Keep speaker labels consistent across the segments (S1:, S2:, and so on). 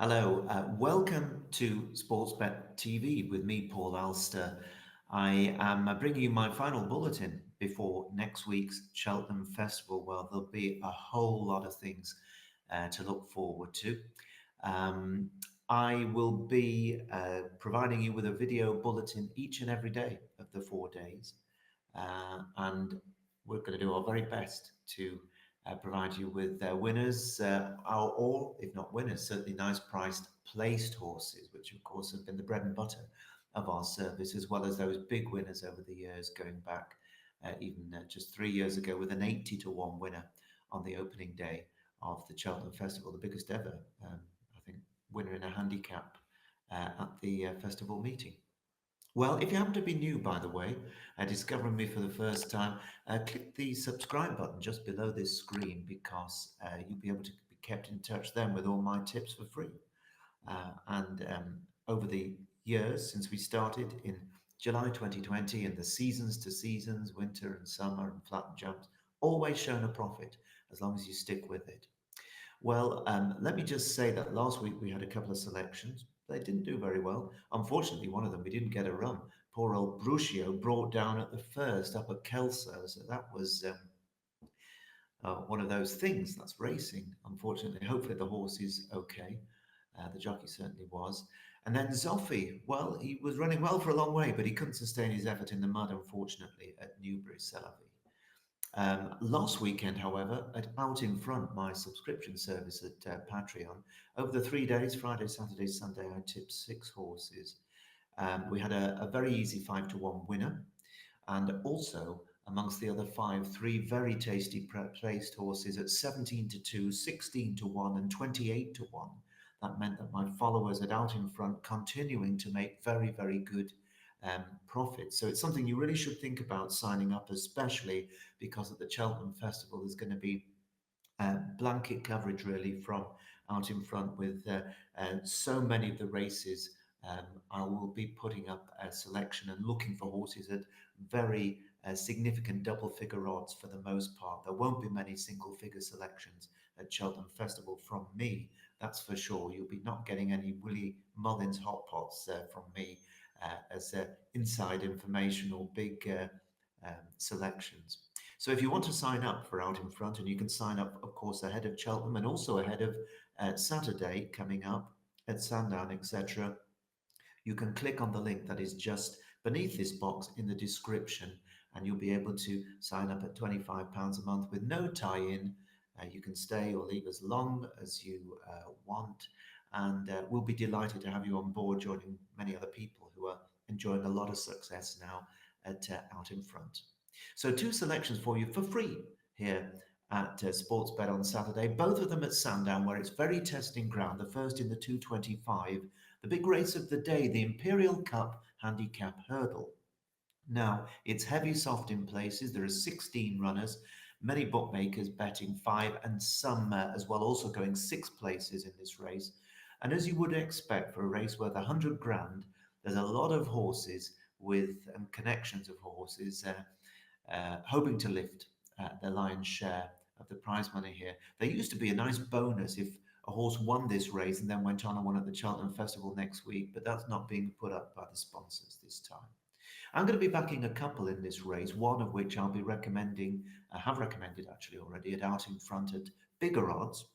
S1: Hello, welcome to Sportsbet TV with me, Paul Alster. I am bringing you my final bulletin before next week's Cheltenham Festival. Well, there'll be a whole lot of things to look forward to. Um, I will be providing you with a video bulletin each and every day of the 4 days, and we're going to do our very best to provide you with winners, or if not winners, certainly nice priced placed horses, which of course have been the bread and butter of our service, as well as those big winners over the years, going back even just 3 years ago with an 80 to 1 winner on the opening day of the Cheltenham Festival, the biggest ever, I think, winner in a handicap at the festival meeting. Well, if you happen to be new, by the way, discovering me for the first time, click the subscribe button just below this screen because you'll be able to be kept in touch then with all my tips for free. And over the years since we started in July 2020 and the seasons to seasons, winter and summer and flat and jumps, always shown a profit as long as you stick with it. Well, let me just say that last week we had a couple of selections. They didn't do very well. Unfortunately, one of them we didn't get a run. Poor old Bruscio brought down at the first up at Kelso. So that was one of those things. That's racing. Unfortunately, hopefully the horse is okay. The jockey certainly was. And then Zoffi, well, he was running well for a long way, but he couldn't sustain his effort in the mud, unfortunately, at Newbury Selavi. Last weekend, however, at Out in Front, my subscription service at Patreon, over the 3 days, Friday, Saturday, Sunday, I tipped 6 horses. We had a very easy 5 to 1 winner, and also amongst the other five, three very tasty placed horses at 17 to 2, 16 to 1, and 28 to 1. That meant that my followers at Out in Front continuing to make very, very good profit. So it's something you really should think about signing up, especially because at the Cheltenham Festival there's going to be blanket coverage really from Out in Front with so many of the races. I will be putting up a selection and looking for horses at very significant double figure odds for the most part. There won't be many single figure selections at Cheltenham Festival from me, that's for sure. You'll be not getting any Willie Mullins hot pots from me as inside information or big selections. So if you want to sign up for Out in Front, and you can sign up, of course, ahead of Cheltenham and also ahead of Saturday coming up at Sandown, etc., you can click on the link that is just beneath this box in the description, and you'll be able to sign up at £25 a month with no tie-in. You can stay or leave as long as you want, and we'll be delighted to have you on board, joining many other people who are enjoying a lot of success now at Out in Front. So 2 selections for you for free here at Sportsbet on Saturday, both of them at Sandown, where it's very testing ground. The first in the 225, the big race of the day, the Imperial Cup Handicap Hurdle. Now, it's heavy soft in places. There are 16 runners, many bookmakers betting 5, and some as well also going 6 places in this race. And as you would expect for a race worth 100 grand, there's a lot of horses with connections of horses hoping to lift their lion's share of the prize money here. There used to be a nice bonus if a horse won this race and then went on and won at the Cheltenham Festival next week, but that's not being put up by the sponsors this time. I'm going to be backing a couple in this race, one of which I'll be recommending, I have recommended actually already, at Out in Front at bigger odds.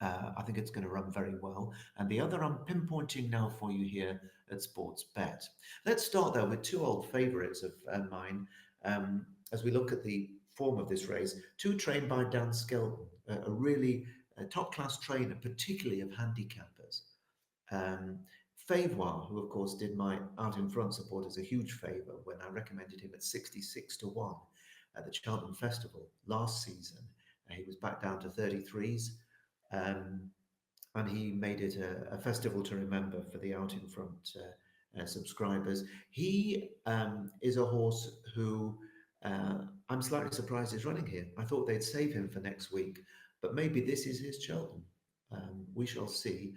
S1: I think it's going to run very well. And the other I'm pinpointing now for you here at Sportsbet. Let's start though with 2 old favourites of mine as we look at the form of this race. 2 trained by Dan Skelton, a really top-class trainer, particularly of handicappers. Favour, who of course did my Out in Front support as a huge favour when I recommended him at 66 to 1 at the Cheltenham Festival last season. He was back down to 33s. And he made it a festival to remember for the Out in Front subscribers. He is a horse who I'm slightly surprised is running here. I thought they'd save him for next week, but maybe this is his Cheltenham. We shall see.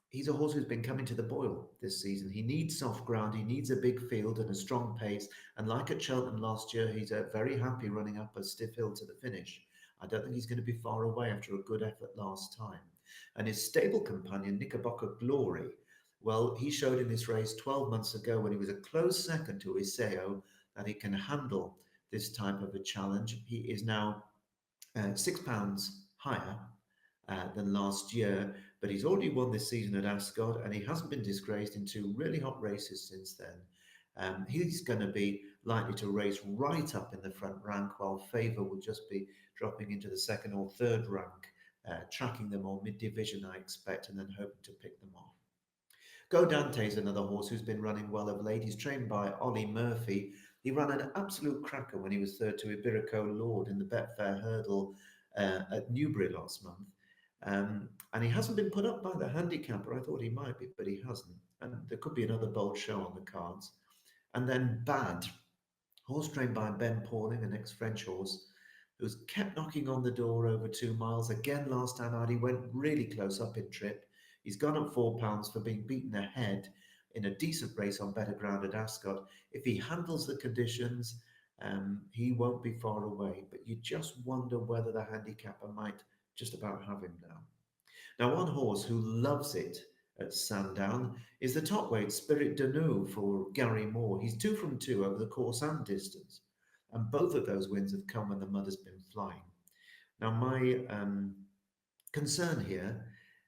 S1: He's a horse who's been coming to the boil this season. He needs soft ground, he needs a big field and a strong pace. And like at Cheltenham last year, he's very happy running up a stiff hill to the finish. I don't think he's going to be far away after a good effort last time. And his stable companion, Knickerbocker Glory, well, he showed in this race 12 months ago when he was a close second to Iseo that he can handle this type of a challenge. He is now £6 higher than last year, but he's already won this season at Ascot and he hasn't been disgraced in two really hot races since then. He's going to be likely to race right up in the front rank, while Favour will just be dropping into the second or third rank, tracking them all mid-division, I expect, and then hoping to pick them off. Go Dante is another horse who's been running well of late. He's trained by Ollie Murphy. He ran an absolute cracker when he was third to Iberico Lord in the Betfair Hurdle at Newbury last month. And he hasn't been put up by the handicapper. I thought he might be, but he hasn't. And there could be another bold show on the cards. And then Bad, horse trained by Ben Pauling, an ex-French horse, who's kept knocking on the door over 2 miles. Again, last time out, he went really close up in trip. He's gone up £4 for being beaten ahead in a decent race on better ground at Ascot. If he handles the conditions, he won't be far away. But you just wonder whether the handicapper might just about have him now. Now, one horse who loves it at Sandown is the top weight Spirit de Nou for Gary Moore. He's 2 from 2 over the course and distance, and both of those wins have come when the mud has been flying. Now, my concern here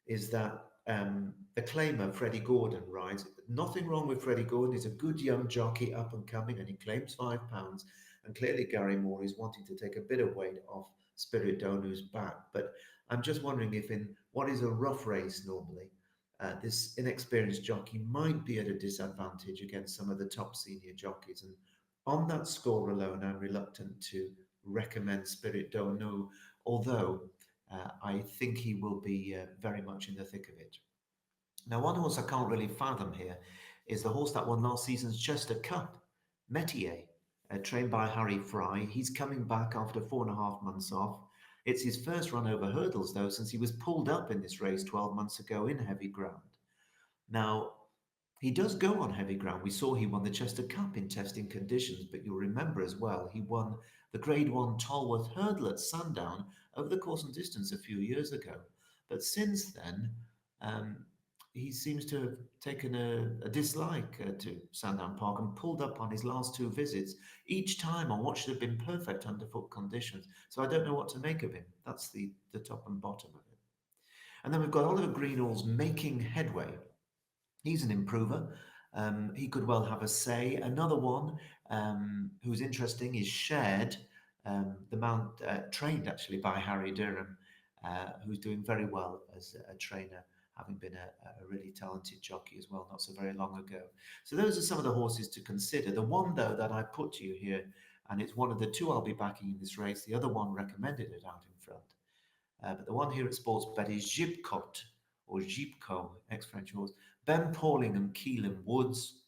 S1: is that the claimer, Freddie Gordon, rides. Nothing wrong with Freddie Gordon. He's a good young jockey, up and coming, and he claims £5. And clearly, Gary Moore is wanting to take a bit of weight off Spirit Donu's back. But I'm just wondering if, in what is a rough race normally, this inexperienced jockey might be at a disadvantage against some of the top senior jockeys. And on that score alone, I'm reluctant to recommend Spirit Donu, although I think he will be very much in the thick of it. Now, one horse I can't really fathom here is the horse that won last season's Chester Cup, Metier, trained by Harry Fry. He's coming back after 4.5 months off. It's his first run over hurdles, though, since he was pulled up in this race 12 months ago in heavy ground. Now, he does go on heavy ground. We saw he won the Chester Cup in testing conditions, but you'll remember as well, he won the Grade 1 Tolworth Hurdle at Sandown over the course and distance a few years ago. But since then, he seems to have taken a dislike to Sandown Park and pulled up on his last 2 visits, each time on what should have been perfect underfoot conditions. So I don't know what to make of him. That's the top and bottom of it. And then we've got Oliver Greenall's Making Headway. He's an improver. He could well have a say. Another one who's interesting is Shared, the mount trained actually by Harry Durham, who's doing very well as a trainer, having been a really talented jockey as well not so very long ago. So those are some of the horses to consider. The one, though, that I put to you here, and it's one of the two I'll be backing in this race, the other one recommended it out in front. But the one here at Sportsbet is Gipcot, or Gipco, ex-French horse. Ben Pauling and Keelan Woods.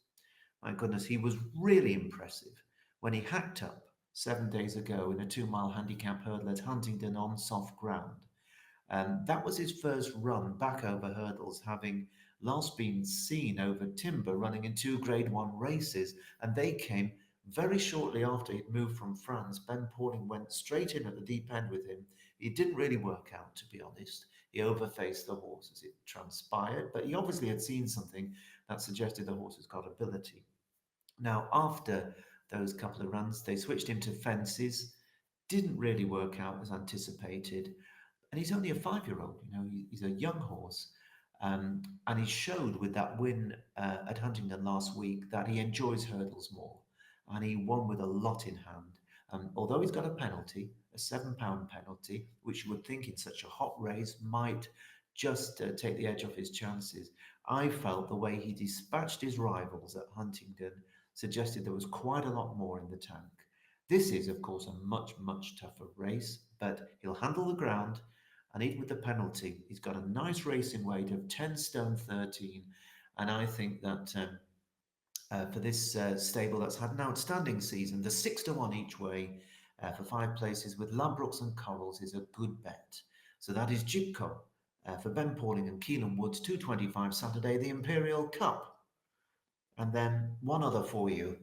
S1: My goodness, he was really impressive when he hacked up 7 days ago in a 2-mile handicap hurdle at Huntingdon on soft ground. That was his first run back over hurdles, having last been seen over timber running in 2 Grade 1 races, and they came very shortly after he'd moved from France. Ben Pauling went straight in at the deep end with him. It didn't really work out, to be honest. He overfaced the horse as it transpired, but he obviously had seen something that suggested the horse has got ability. Now, after those couple of runs, they switched him to fences. Didn't really work out as anticipated. And he's only a 5-year-old, he's a young horse. And he showed with that win at Huntingdon last week that he enjoys hurdles more. And he won with a lot in hand. Although he's got a penalty, a £7 penalty, which you would think in such a hot race might just take the edge off his chances, I felt the way he dispatched his rivals at Huntingdon suggested there was quite a lot more in the tank. This is, of course, a much, much tougher race, but he'll handle the ground. And even with the penalty, he's got a nice racing weight of 10 stone 13. And I think that for this stable that's had an outstanding season, the 6-1 each way for 5 places with Ladbrokes and Corals is a good bet. So that is Gipco for Ben Pauling and Keelan Woods, 2:25 Saturday, the Imperial Cup. And then one other for you.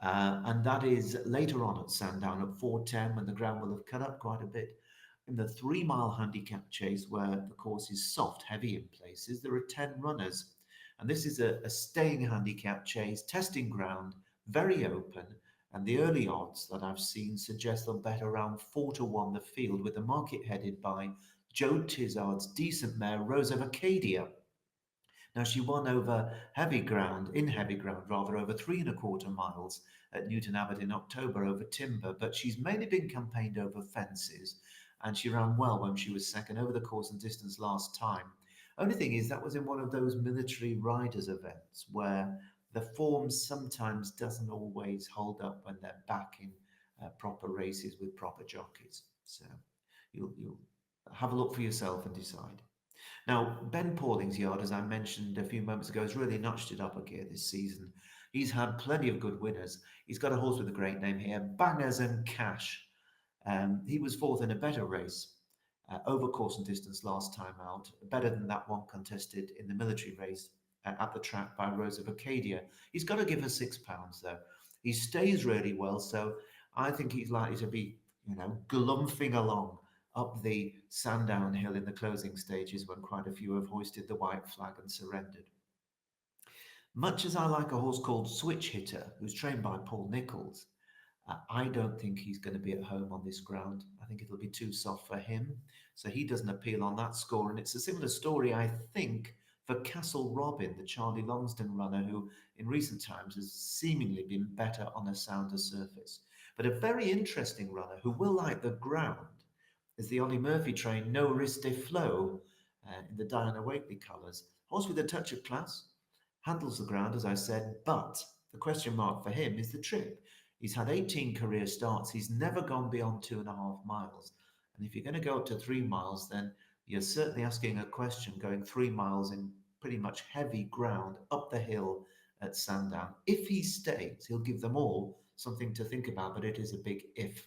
S1: And that is later on at Sandown at 4:10 when the ground will have cut up quite a bit. In the 3 mile handicap chase, where the course is soft, heavy in places, there are 10 runners. And this is a staying handicap chase, testing ground, very open. And the early odds that I've seen suggest they'll bet around 4-1 the field, with the market headed by Joe Tizard's decent mare, Rose of Acadia. Now, she won in heavy ground rather, over 3.25 miles at Newton Abbot in October over timber, but she's mainly been campaigned over fences, and she ran well when she was second over the course and distance last time. Only thing is, that was in one of those military riders events where the form sometimes doesn't always hold up when they're back in proper races with proper jockeys. So you'll have a look for yourself and decide. Now, Ben Pauling's yard, as I mentioned a few moments ago, has really notched it up a gear this season. He's had plenty of good winners. He's got a horse with a great name here, Bangers and Cash. He was fourth in a better race over course and distance last time out, better than that one contested in the military race at the track by Rose of Acadia. He's got to give us £6 though. He stays really well, so I think he's likely to be, glumphing along up the Sandown hill in the closing stages when quite a few have hoisted the white flag and surrendered. Much as I like a horse called Switch Hitter, who's trained by Paul Nicholls, I don't think he's going to be at home on this ground. I think it'll be too soft for him. So he doesn't appeal on that score. And it's a similar story, I think, for Castle Robin, the Charlie Longston runner, who in recent times has seemingly been better on a sounder surface. But a very interesting runner who will like the ground is the Ollie Murphy train No Risk de Flow in the Diana Wakely colours. Horse with a touch of class, handles the ground, as I said, but the question mark for him is the trip. He's had 18 career starts. He's never gone beyond 2.5 miles. And if you're going to go up to 3 miles, then you're certainly asking a question going 3 miles in pretty much heavy ground up the hill at Sandown. If he stays, he'll give them all something to think about, but it is a big if.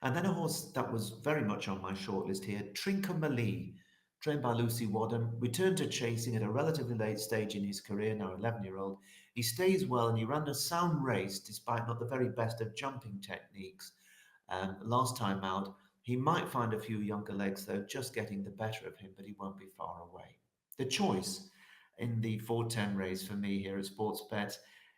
S1: And then a horse that was very much on my shortlist here, Trincomalee, trained by Lucy Wadham, returned to chasing at a relatively late stage in his career, now 11-year-old. He stays well and he ran a sound race despite not the very best of jumping techniques. Last time out, he might find a few younger legs, though, just getting the better of him, but he won't be far away. The choice in the 4:10 race for me here at Sportsbet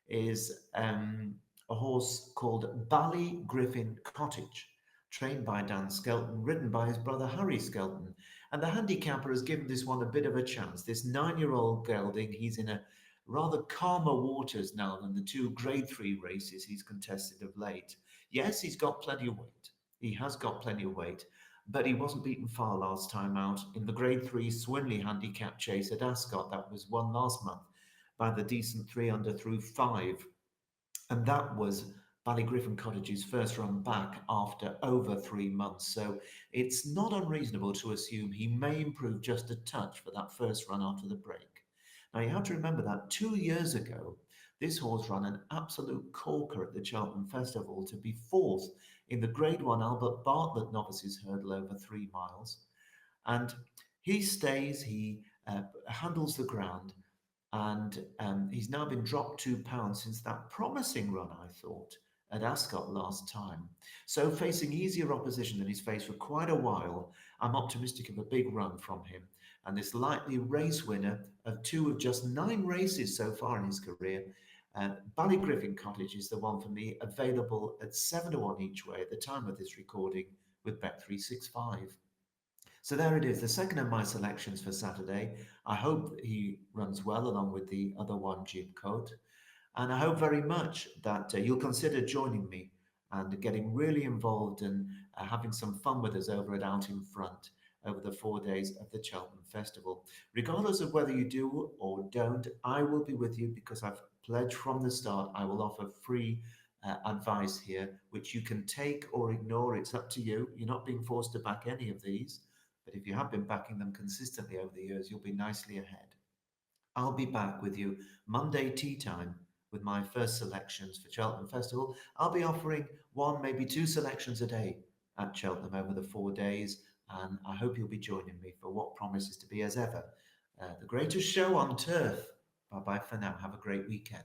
S1: is a horse called Bally Griffin Cottage, trained by Dan Skelton, ridden by his brother Harry Skelton. And the handicapper has given this one a bit of a chance. This 9-year-old gelding, he's in a rather calmer waters now than the two Grade 3 races he's contested of late. Yes, he's got plenty of weight. He has got plenty of weight, but he wasn't beaten far last time out in the Grade 3 Swinley handicap chase at Ascot that was won last month by the decent 3 under through 5. And that was Ballygriffin Cottage's first run back after over 3 months. So it's not unreasonable to assume he may improve just a touch for that first run after the break. Now you have to remember that 2 years ago, this horse ran an absolute corker at the Cheltenham Festival to be fourth in the Grade 1 Albert Bartlett Novices Hurdle over 3 miles. And he stays, he handles the ground, and he's now been dropped £2 since that promising run, I thought, at Ascot last time. So facing easier opposition than he's faced for quite a while, I'm optimistic of a big run from him. And this likely race winner of 2 of just 9 races so far in his career, Ballygriffin Cottage is the one for me, available at 7-1 each way at the time of this recording with Bet365. So there it is, the second of my selections for Saturday. I hope he runs well along with the other one, Jib Coat. And I hope very much that you'll consider joining me and getting really involved and having some fun with us over at Out in Front over the 4 days of the Cheltenham Festival. Regardless of whether you do or don't, I will be with you because I've pledged from the start I will offer free advice here, which you can take or ignore. It's up to you. You're not being forced to back any of these. But if you have been backing them consistently over the years, you'll be nicely ahead. I'll be back with you Monday tea time with my first selections for Cheltenham Festival. I'll be offering 1, maybe 2 selections a day at Cheltenham over the 4 days, and I hope you'll be joining me for what promises to be, as ever, the greatest show on turf. Bye bye for now. Have a great weekend.